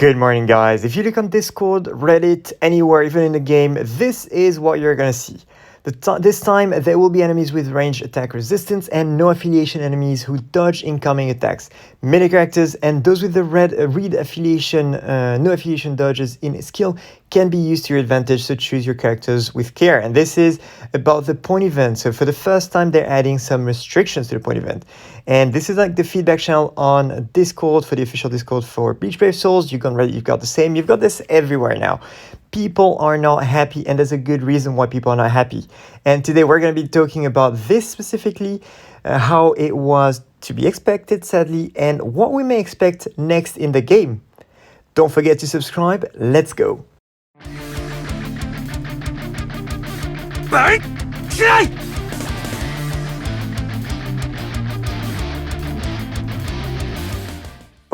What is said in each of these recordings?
Good morning, guys. If you look on Discord, Reddit, anywhere, even in the game, this is what you're gonna see. This time, there will be enemies with range attack resistance and no affiliation enemies who dodge incoming attacks. Melee characters and those with the read affiliation, no affiliation dodges in skill can be used to your advantage, so choose your characters with care. And this is about the point event. So for the first time, they're adding some restrictions to the point event. And this is like the feedback channel on Discord, for the official Discord for Bleach Brave Souls. You've got the same. You've got this everywhere now. People are not happy, and there's a good reason why people are not happy. And today we're going to be talking about this specifically, how it was to be expected, sadly, and what we may expect next in the game. Don't forget to subscribe. Let's go.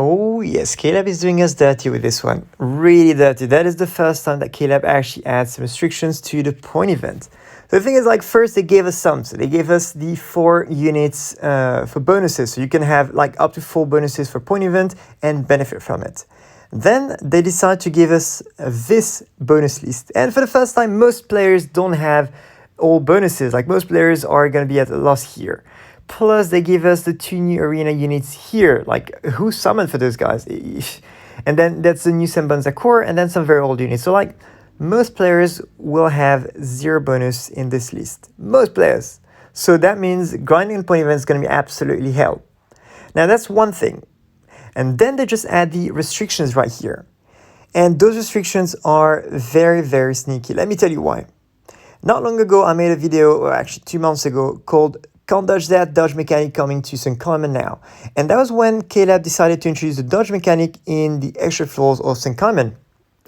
Oh yes, KLAB is doing us dirty with this one. Really dirty. That is the first time that KLAB actually adds some restrictions to the point event. So the thing is, like, first they gave us some. So they gave us the 4 units for bonuses. So you can have like up to 4 bonuses for point event and benefit from it. Then they decide to give us this bonus list. And for the first time, most players don't have all bonuses. Like, most players are going to be at a loss here. Plus, they give us the 2 new arena units here. Like, who summoned for those guys? And then that's the new Senbanza core, and then some very old units. So, like, most players will have 0 bonus in this list. Most players. So that means grinding point event is going to be absolutely hell. Now, that's one thing. And then they just add the restrictions right here. And those restrictions are very, very sneaky. Let me tell you why. Not long ago, I made a video, or actually 2 months ago, called Can't Dodge That, Dodge Mechanic coming to Senkaimon now. And that was when KLAB decided to introduce the dodge mechanic in the extra floors of Senkaimon.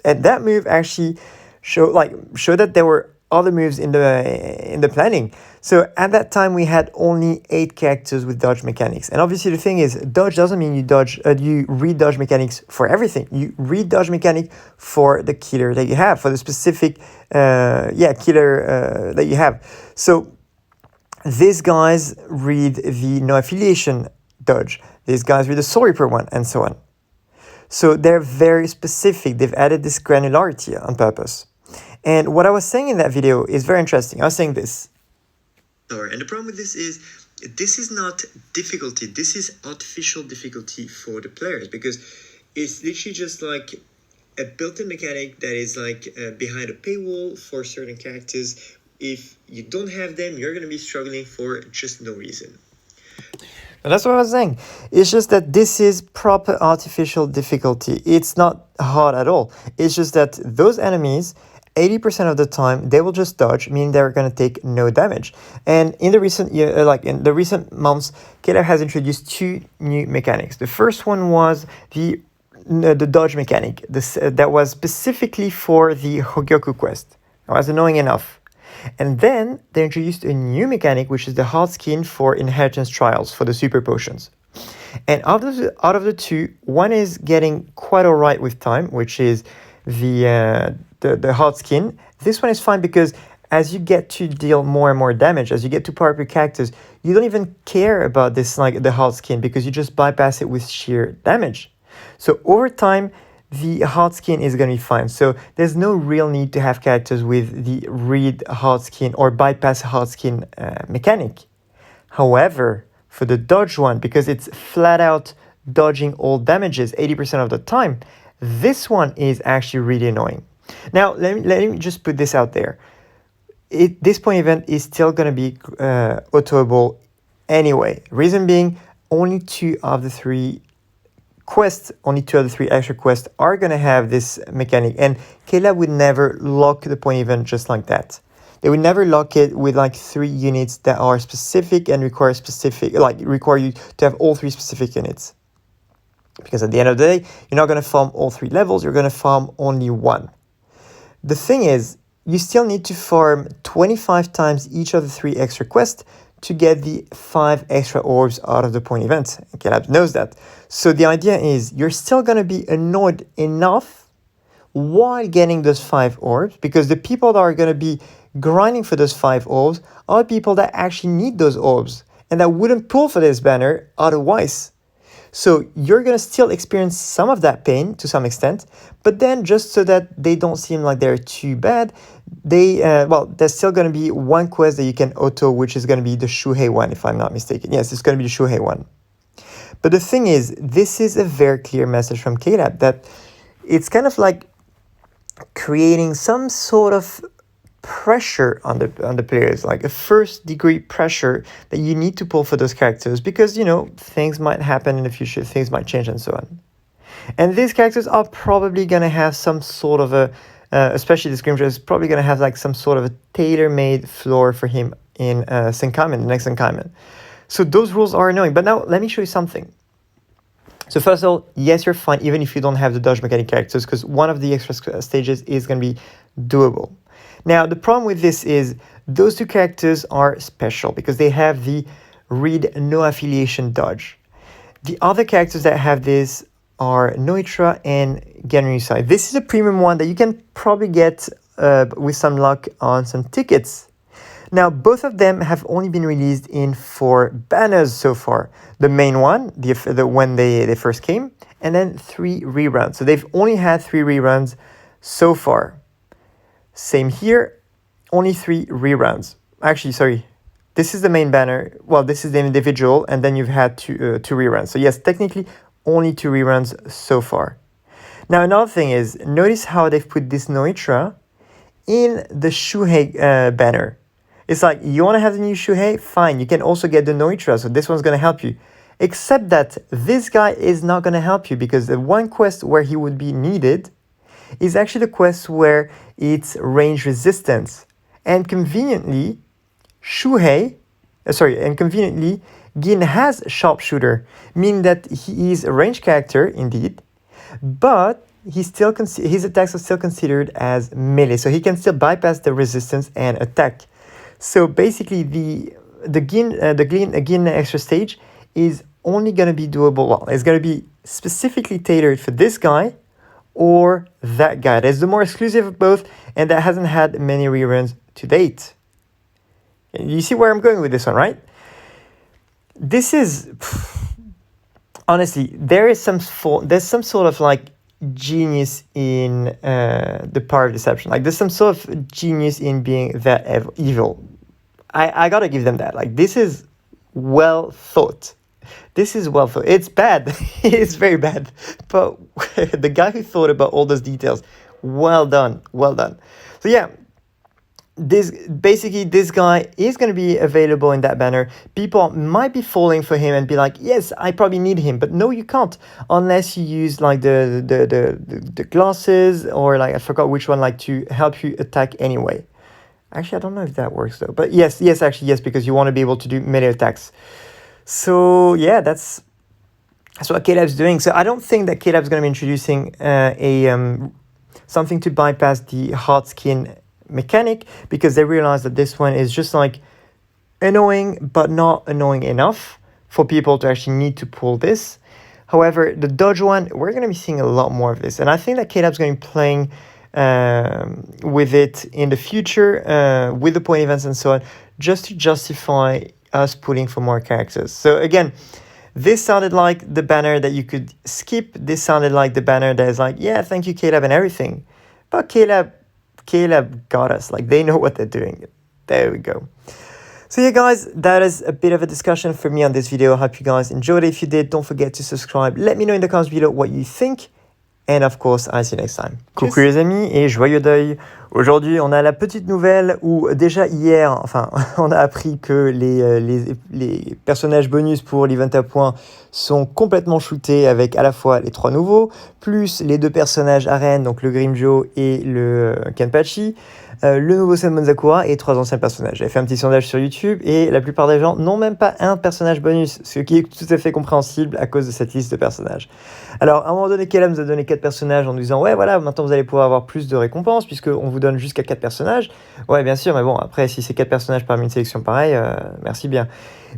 And that move actually showed that there were other moves in the planning. So at that time, we had only 8 characters with dodge mechanics. And obviously the thing is, dodge doesn't mean you read dodge mechanics for everything. You read dodge mechanic for the killer that you have, for the specific killer that you have. So these guys read the no affiliation dodge. These guys read the soul reaper one, and so on. So they're very specific. They've added this granularity on purpose. And what I was saying in that video is very interesting. I was saying this. And the problem with this is not difficulty. This is artificial difficulty for the players, because it's literally just like a built-in mechanic that is like behind a paywall for certain characters. If you don't have them, you're going to be struggling for just no reason. That's what I was saying. It's just that this is proper artificial difficulty. It's not hard at all. It's just that those enemies, 80% of the time, they will just dodge, meaning they're going to take no damage. And in the recent months, KLAB has introduced 2 new mechanics. The first one was the dodge mechanic. That was specifically for the Hogyoku quest. That was annoying enough. And then they introduced a new mechanic, which is the hard skin for inheritance trials for the super potions. And out of the 2, one is getting quite alright with time, which is the hard skin. This one is fine because as you get to deal more and more damage, as you get to power up your characters, you don't even care about this, like the hard skin, because you just bypass it with sheer damage. So over time, the hard skin is going to be fine. So there's no real need to have characters with the read hard skin or bypass hard skin mechanic. However, for the dodge one, because it's flat out dodging all damages 80% of the time, this one is actually really annoying. Now, let me just put this out there. This point event is still going to be autoable anyway. Reason being, only 2 of the 3 quests, only 2 of the 3 extra quests are going to have this mechanic. And KLAB would never lock the point event just like that. They would never lock it with like 3 units that are specific and require you to have all 3 specific units. Because at the end of the day, you're not going to farm all 3 levels, you're going to farm only 1. The thing is, you still need to farm 25 times each of the 3 extra quests to get the 5 extra orbs out of the point event. And KLAB knows that. So the idea is you're still going to be annoyed enough while getting those 5 orbs, because the people that are going to be grinding for those 5 orbs are people that actually need those orbs and that wouldn't pull for this banner otherwise. So you're going to still experience some of that pain to some extent, but then just so that they don't seem like they're too bad, there's still going to be one quest that you can auto, which is going to be the Shuhei one, if I'm not mistaken. Yes, it's going to be the Shuhei one. But the thing is, this is a very clear message from KLAB that it's kind of like creating some sort of pressure on the players, like a first degree pressure that you need to pull for those characters because, you know, things might happen in the future, things might change and so on. And these characters are probably going to have some sort of a, especially the Scrimger is probably going to have like some sort of a tailor-made floor for him in Senkaimon, the next Senkaimon. So those rules are annoying. But now let me show you something. So first of all, yes, you're fine even if you don't have the dodge mechanic characters because one of the extra stages is going to be doable. Now, the problem with this is those two characters are special because they have the read no affiliation dodge. The other characters that have this are Noitra and Genryusai. This is a premium one that you can probably get with some luck on some tickets. Now, both of them have only been released in 4 banners so far. The main one, when they first came, and then 3 reruns. So they've only had 3 reruns so far. Same here, only 3 reruns. Actually, sorry, this is the main banner. Well, this is the individual, and then you've had 2 reruns. So yes, technically, only 2 reruns so far. Now, another thing is, notice how they've put this Noitra in the Shuhei banner. It's like, you want to have the new Shuhei? Fine, you can also get the Noitra, so this one's going to help you. Except that this guy is not going to help you because the one quest where he would be needed is actually the quest where it's range resistance. And conveniently, Gin has sharpshooter, meaning that he is a range character indeed, but his attacks are still considered as melee, so he can still bypass the resistance and attack. So basically, the Gin extra stage is only going to be doable. Well, it's going to be specifically tailored for this guy or that guy. That's the more exclusive of both, and that hasn't had many reruns to date. You see where I'm going with this one, right? This is honestly, there's some sort of like genius in the power of deception. Like there's some sort of genius in being that evil. I gotta give them that. Like this is well thought. This is well thought. It's bad. It's very bad. But the guy who thought about all those details, well done. Well done. So yeah, this guy is going to be available in that banner. People might be falling for him and be like, yes, I probably need him. But no, you can't unless you use like the glasses or like I forgot which one, like to help you attack anyway. Actually, I don't know if that works though. But yes, because you want to be able to do melee attacks. So yeah, that's what KLAB's doing. So I don't think that KLAB's going to be introducing something to bypass the hard skin mechanic because they realize that this one is just like annoying, but not annoying enough for people to actually need to pull this. However, the dodge one, we're going to be seeing a lot more of this. And I think that KLAB's going to be playing with it in the future, with the point events and so on, just to justify us pulling for more characters. So again, this sounded like the banner that you could skip. This sounded like the banner that is like, yeah, thank you, KLAB and everything. But KLAB got us. Like, they know what they're doing. There we go. So yeah, guys, that is a bit of a discussion for me on this video. I hope you guys enjoyed it. If you did, don't forget to subscribe. Let me know in the comments below what you think. And of course, I'll see you next time. Coucou les amis et joyeux deuil. Aujourd'hui, on a la petite nouvelle où déjà hier, enfin, on a appris que les personnages bonus pour l'event à points sont complètement shootés avec à la fois les 3 nouveaux, plus les 2 personnages arènes, donc le Grimmjow et le Kenpachi, le nouveau Senmon Sakura et 3 anciens personnages. J'avais fait un petit sondage sur YouTube et la plupart des gens n'ont même pas un personnage bonus, ce qui est tout à fait compréhensible à cause de cette liste de personnages. Alors, à un moment donné, KLAB nous a donné 4 personnages en nous disant « Ouais, voilà, maintenant vous allez pouvoir avoir plus de récompenses puisqu'on vous donne jusqu'à 4 personnages. » Ouais, bien sûr, mais bon, après, si c'est 4 personnages parmi une sélection pareille, merci bien.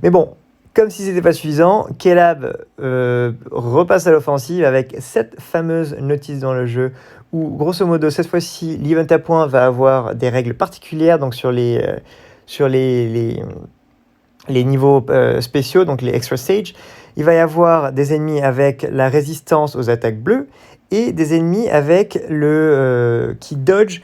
Mais bon, comme si c'était pas suffisant, KLAB repasse à l'offensive avec cette fameuse notice dans le jeu où, grosso modo, cette fois-ci, l'event à points va avoir des règles particulières donc sur les niveaux spéciaux, donc les extra stage. il va y avoir des ennemis avec la résistance aux attaques bleues et des ennemis avec qui dodge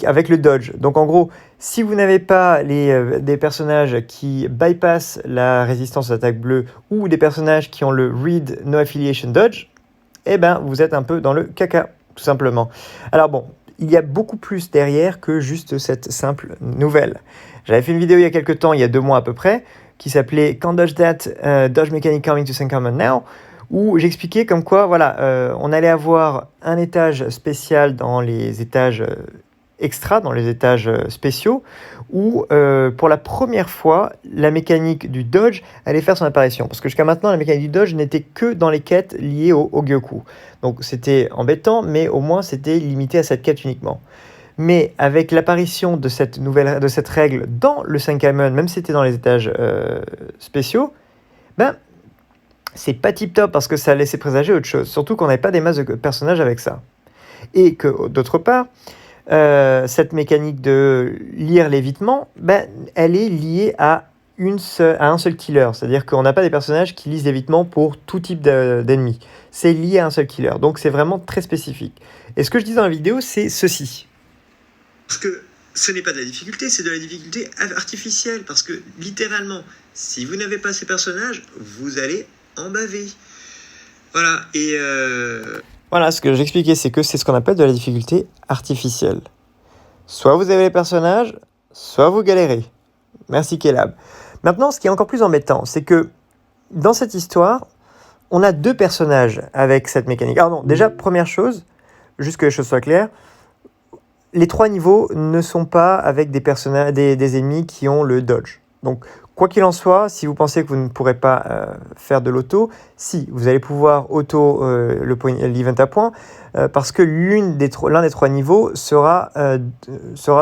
avec le dodge. Donc en gros, si vous n'avez pas des personnages qui bypassent la résistance aux attaques bleues ou des personnages qui ont le read no affiliation dodge, eh ben vous êtes un peu dans le caca, tout simplement. Alors bon, il y a beaucoup plus derrière que juste cette simple nouvelle. J'avais fait une vidéo il y a quelques temps, il y a 2 mois à peu près, qui s'appelait Can't Dodge That, Dodge Mechanic Coming to Senkaimon Now, où j'expliquais comme quoi, voilà, on allait avoir un étage spécial dans les étages extra, dans les étages spéciaux, où pour la première fois, la mécanique du dodge allait faire son apparition. Parce que jusqu'à maintenant, la mécanique du dodge n'était que dans les quêtes liées au Gyoku. Donc c'était embêtant, mais au moins c'était limité à cette quête uniquement. Mais avec l'apparition de cette règle dans le Senkaimon, même si c'était dans les étages spéciaux, ben c'est pas tip top parce que ça laissait présager autre chose. Surtout qu'on n'avait pas des masses de personnages avec ça. Et que d'autre part, cette mécanique de lire l'évitement, ben, elle est liée à un seul killer. C'est-à-dire qu'on n'a pas des personnages qui lisent l'évitement pour tout type d'ennemis. C'est lié à un seul killer. Donc c'est vraiment très spécifique. Et ce que je dis dans la vidéo, c'est ceci. Parce que ce n'est pas de la difficulté, c'est de la difficulté artificielle. Parce que littéralement, si vous n'avez pas ces personnages, vous allez en baver. Voilà. Et voilà, ce que j'expliquais, c'est que c'est ce qu'on appelle de la difficulté artificielle. Soit vous avez les personnages, soit vous galérez. Merci KLAB. Maintenant, ce qui est encore plus embêtant, c'est que dans cette histoire, on a 2 personnages avec cette mécanique. Alors non, déjà, première chose, juste que les choses soient claires, les 3 niveaux ne sont pas avec des ennemis qui ont le dodge. Donc, quoi qu'il en soit, si vous pensez que vous ne pourrez pas faire de l'auto, si, vous allez pouvoir auto l'event à points, parce que l'un des 3 niveaux sera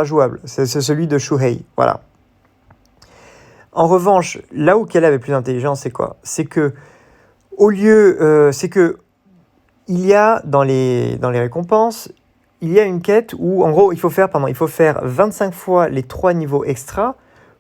jouable. C'est celui de Shuhei. Voilà. En revanche, là où KLAB est plus intelligent, c'est quoi? C'est que, c'est que il y a dans les récompenses, il y a une quête où, en gros, il faut faire 25 fois les 3 niveaux extra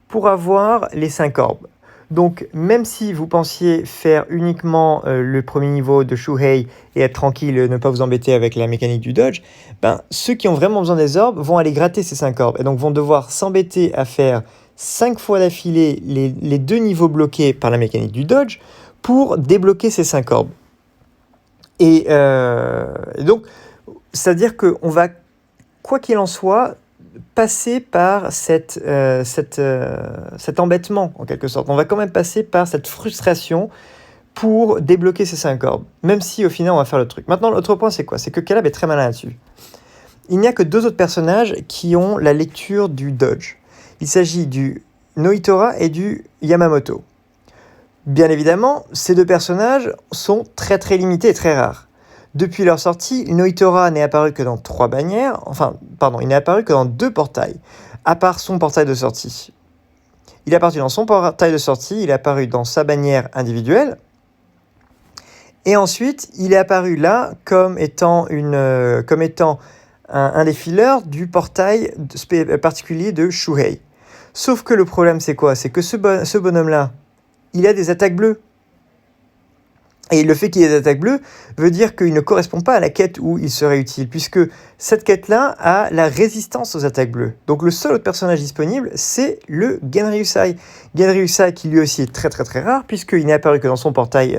pour avoir les 5 orbes. Donc, même si vous pensiez faire uniquement le premier niveau de Shuhei et être tranquille, ne pas vous embêter avec la mécanique du dodge, ben, ceux qui ont vraiment besoin des orbes vont aller gratter ces 5 orbes et donc vont devoir s'embêter à faire 5 fois d'affilée les 2 niveaux bloqués par la mécanique du dodge pour débloquer ces 5 orbes. Et donc, c'est-à-dire qu'on va, quoi qu'il en soit, passer par cet embêtement, en quelque sorte. On va quand même passer par cette frustration pour débloquer ces 5 orbes, même si au final on va faire le truc. Maintenant, l'autre point, c'est quoi? C'est que KLAB est très malin là-dessus. Il n'y a que 2 autres personnages qui ont la lecture du dodge. Il s'agit du Noitora et du Yamamoto. Bien évidemment, ces 2 personnages sont très très limités et très rares. Depuis leur sortie, Noitora n'est apparu que dans 3 bannières, il n'est apparu que dans 2 portails, à part son portail de sortie. Il est apparu dans son portail de sortie, il est apparu dans sa bannière individuelle, et ensuite, il est apparu là comme étant un des fillers du portail particulier de Shuhei. Sauf que le problème, c'est quoi? C'est que ce bonhomme-là, il a des attaques bleues. Et le fait qu'il ait des attaques bleues veut dire qu'il ne correspond pas à la quête où il serait utile, puisque cette quête-là a la résistance aux attaques bleues. Donc le seul autre personnage disponible, c'est le Genryusai. Genryusai qui lui aussi est très très très rare, puisqu'il n'est apparu que dans son portail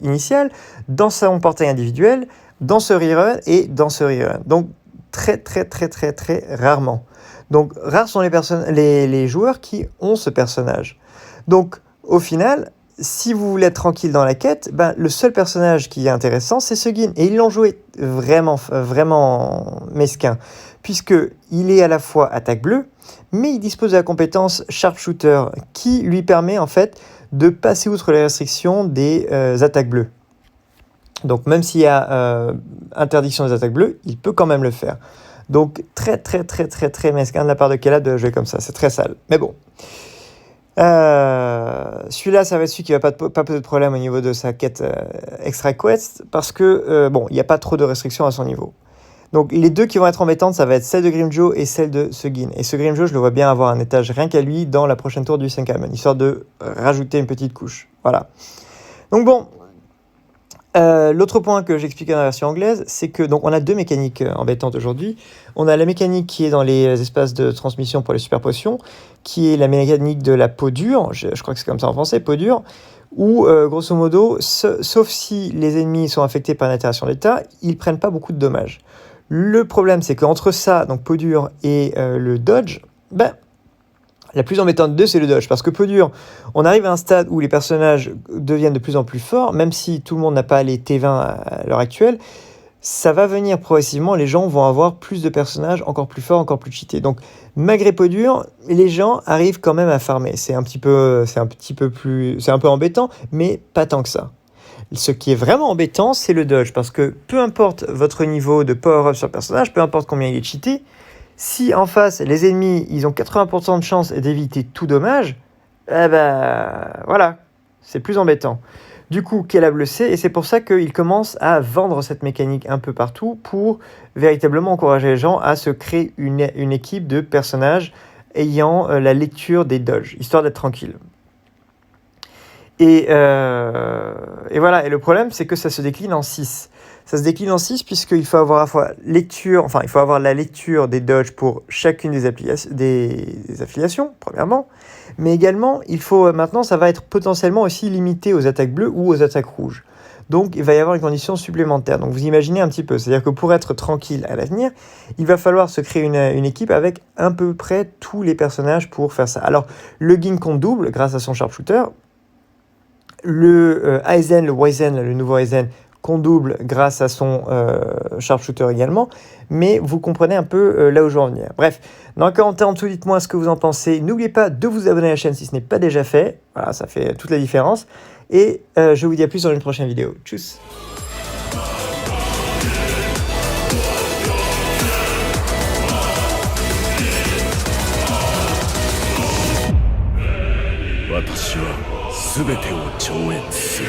initial, dans son portail individuel, dans ce rerun et dans ce rerun. Donc très très très très très rarement. Donc rares sont les joueurs qui ont ce personnage. Donc au final, si vous voulez être tranquille dans la quête, ben, le seul personnage qui est intéressant, c'est ce Gin. Et ils l'ont joué vraiment, vraiment mesquin, puisqu'il est à la fois attaque bleue, mais il dispose de la compétence Sharpshooter, qui lui permet en fait de passer outre les restrictions des attaques bleues. Donc même s'il y a interdiction des attaques bleues, il peut quand même le faire. Donc très, très, très, très, très mesquin de la part de KLAB de jouer comme ça. C'est très sale. Mais bon. Celui-là, ça va être celui qui va pas poser de problème au niveau de sa quête extra quest parce que il n'y a pas trop de restrictions à son niveau. Donc les 2 qui vont être embêtantes, ça va être celle de Grimmjow et celle de Sugin. Et ce Grimmjow, je le vois bien avoir un étage rien qu'à lui dans la prochaine tour du Senkaimon, histoire de rajouter une petite couche. Voilà. Donc bon, l'autre point que j'expliquais dans la version anglaise, c'est que donc on a deux mécaniques embêtantes aujourd'hui. On a la mécanique qui est dans les espaces de transmission pour les super potions, qui est la mécanique de la peau dure, je crois que c'est comme ça en français, peau dure, où grosso modo, sauf si les ennemis sont affectés par une altération d'état, ils prennent pas beaucoup de dommages. Le problème, c'est qu'entre ça, donc peau dure et le dodge, la plus embêtante de deux, c'est le dodge. Parce que peau dure, on arrive à un stade où les personnages deviennent de plus en plus forts, même si tout le monde n'a pas les T20 à l'heure actuelle, ça va venir progressivement, les gens vont avoir plus de personnages encore plus forts, encore plus cheatés. Donc, malgré peau dure, les gens arrivent quand même à farmer. C'est un peu embêtant, mais pas tant que ça. Ce qui est vraiment embêtant, c'est le dodge, parce que peu importe votre niveau de power-up sur le personnage, peu importe combien il est cheaté, si en face, les ennemis, ils ont 80% de chance d'éviter tout dommage, voilà, c'est plus embêtant. Du coup, KLAB le sait, et c'est pour ça qu'il commence à vendre cette mécanique un peu partout pour véritablement encourager les gens à se créer une équipe de personnages ayant la lecture des dodges, histoire d'être tranquille. Et voilà, et le problème, c'est que ça se décline en 6. Ça se décline en 6 puisqu'il faut avoir à la fois il faut avoir la lecture des dodges pour chacune des affiliations, premièrement, mais également, maintenant, ça va être potentiellement aussi limité aux attaques bleues ou aux attaques rouges. Donc, il va y avoir une condition supplémentaire. Donc, vous imaginez un petit peu, c'est-à-dire que pour être tranquille à l'avenir, il va falloir se créer une équipe avec à peu près tous les personnages pour faire ça. Alors, le Ging compte double grâce à son sharpshooter, le Aizen, le Wizen, le nouveau Aizen, qu'on double grâce à son sharpshooter également, mais vous comprenez un peu là où je veux en venir. Bref, dans le commentaire en dessous, dites-moi ce que vous en pensez. N'oubliez pas de vous abonner à la chaîne si ce n'est pas déjà fait. Voilà, ça fait toute la différence. Et je vous dis à plus dans une prochaine vidéo. Tchuss! 私は全てを超越する。